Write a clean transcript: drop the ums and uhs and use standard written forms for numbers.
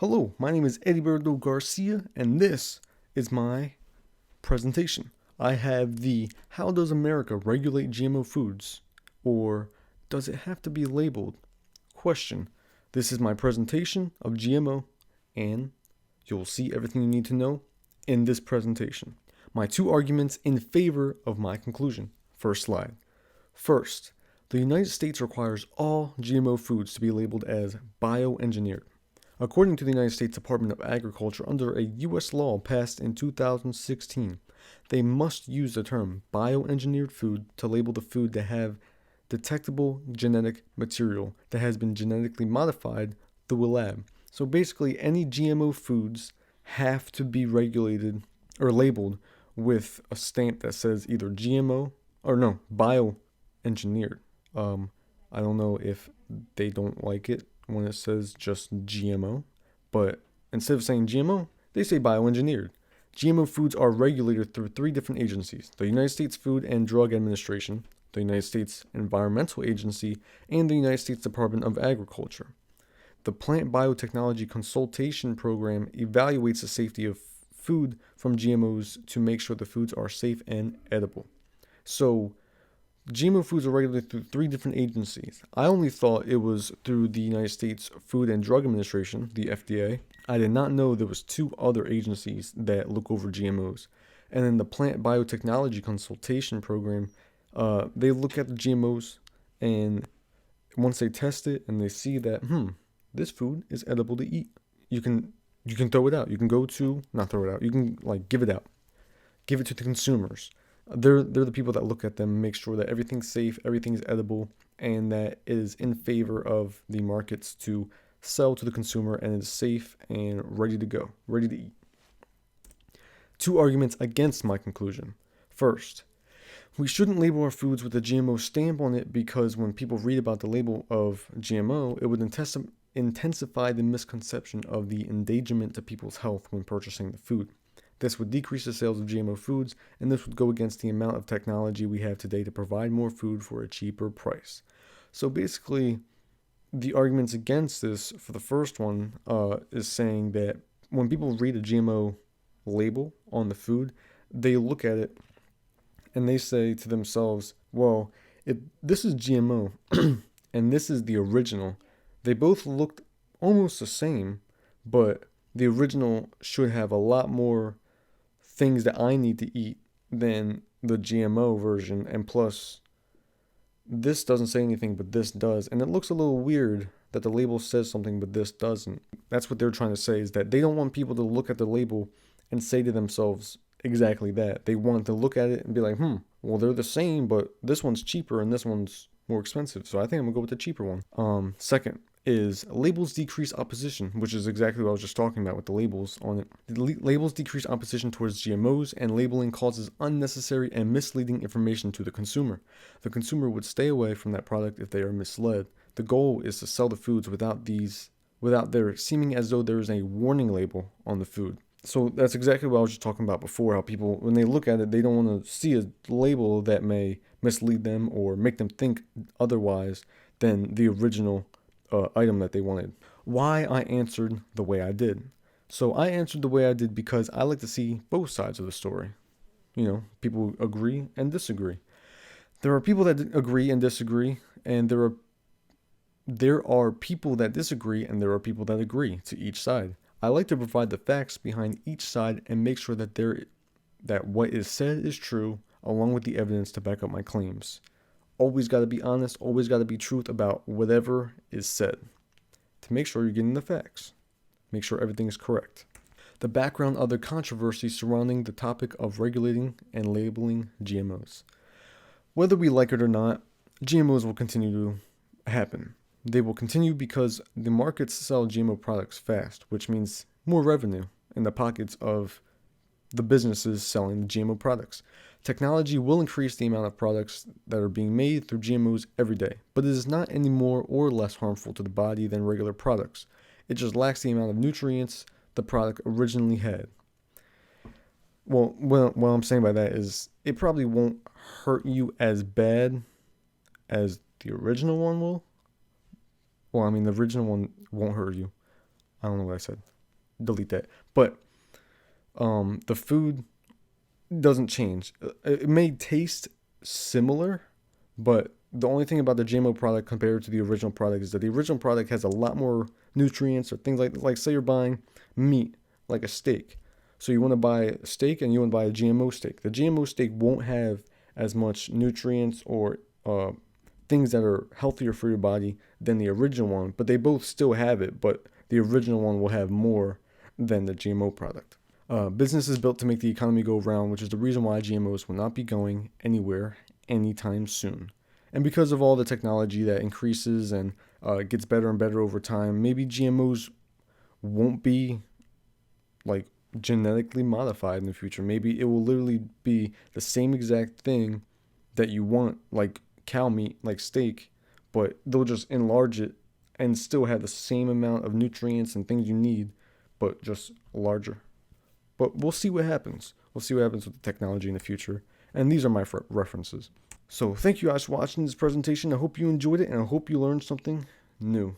Hello, my name is Ediberto Garcia, and this is my presentation. I have the How Does America Regulate GMO Foods? Or Does It Have to Be Labeled? Question. This is my presentation of GMO, and you'll see everything you need to know in this presentation. My two arguments in favor of my conclusion. First slide. First, the United States requires all GMO foods to be labeled as bioengineered. According to the United States Department of Agriculture, under a U.S. law passed in 2016, they must use the term bioengineered food to label the food that have detectable genetic material that has been genetically modified through a lab. So basically, any GMO foods have to be regulated or labeled with a stamp that says either GMO or no, bioengineered. I don't know if they don't like it when it says just GMO, but instead of saying GMO, they say bioengineered. GMO foods are regulated through three different agencies: the United States Food and Drug Administration, the United States Environmental Agency, and the United States Department of Agriculture. The Plant Biotechnology Consultation Program evaluates the safety of food from GMOs to make sure the foods are safe and edible. So, GMO foods are regulated through three different agencies. I only thought it was through the United States Food and Drug Administration, the FDA. I did not know there was two other agencies that look over GMOs. And then the Plant Biotechnology Consultation Program, they look at the GMOs, and once they test it and they see that, this food is edible to eat, you can throw it out. You can not throw it out. You can give it out. Give it to the consumers. They're the people that look at them and make sure that everything's safe, everything's edible, and that it is in favor of the markets to sell to the consumer and is safe and ready to go, ready to eat. Two arguments against my conclusion. First, we shouldn't label our foods with a GMO stamp on it because when people read about the label of GMO, it would intensify the misconception of the endangerment to people's health when purchasing the food. This would decrease the sales of GMO foods, and this would go against the amount of technology we have today to provide more food for a cheaper price. So basically, the arguments against this for the first one is saying that when people read a GMO label on the food, they look at it and they say to themselves, well, if this is GMO and this is the original, they both looked almost the same, but the original should have a lot more things that I need to eat than the GMO version, and plus this doesn't say anything but this does, and it looks a little weird that the label says something but this doesn't. That's what they're trying to say, is that they don't want people to look at the label and say to themselves exactly that. They want to look at it and be like, well, they're the same, but this one's cheaper and this one's more expensive, so I think I'm gonna go with the cheaper one. Second is labels decrease opposition, which is exactly what I was just talking about with the labels on it. The labels decrease opposition towards GMOs, and labeling causes unnecessary and misleading information to the consumer. The consumer would stay away from that product if they are misled. The goal is to sell the foods without there seeming as though there is a warning label on the food. So that's exactly what I was just talking about before, how people, when they look at it, they don't want to see a label that may mislead them or make them think otherwise than the original item that they wanted. Why I answered the way I did. So I answered the way I did because I like to see both sides of the story. People agree and disagree. There are people that agree and disagree, and there are people that disagree, and there are people that agree to each side. I like to provide the facts behind each side and make sure that what is said is true, along with the evidence to back up my claims. Always got to be honest, always got to be truth about whatever is said to make sure you're getting the facts. Make sure everything is correct. The background of the controversy surrounding the topic of regulating and labeling GMOs. Whether we like it or not, GMOs will continue to happen. They will continue because the markets sell GMO products fast, which means more revenue in the pockets of the businesses selling the GMO products. Technology will increase the amount of products that are being made through GMOs every day, but it is not any more or less harmful to the body than regular products. It just lacks the amount of nutrients the product originally had. Well, what I'm saying by that is it probably won't hurt you as bad as the original one will. Well, I mean, the original one won't hurt you. I don't know what I said. delete that. But the food doesn't change. It may taste similar, but the only thing about the GMO product compared to the original product is that the original product has a lot more nutrients or things like say you're buying meat, like a steak. So you want to buy a steak and you want to buy a GMO steak. The GMO steak won't have as much nutrients or things that are healthier for your body than the original one, but they both still have it, but the original one will have more than the GMO product. Business is built to make the economy go round, which is the reason why GMOs will not be going anywhere anytime soon. And because of all the technology that increases and gets better and better over time, maybe GMOs won't be like genetically modified in the future. Maybe it will literally be the same exact thing that you want, like cow meat, like steak, but they'll just enlarge it and still have the same amount of nutrients and things you need, but just larger. But we'll see what happens. We'll see what happens with the technology in the future. And these are my references. So thank you guys for watching this presentation. I hope you enjoyed it and I hope you learned something new.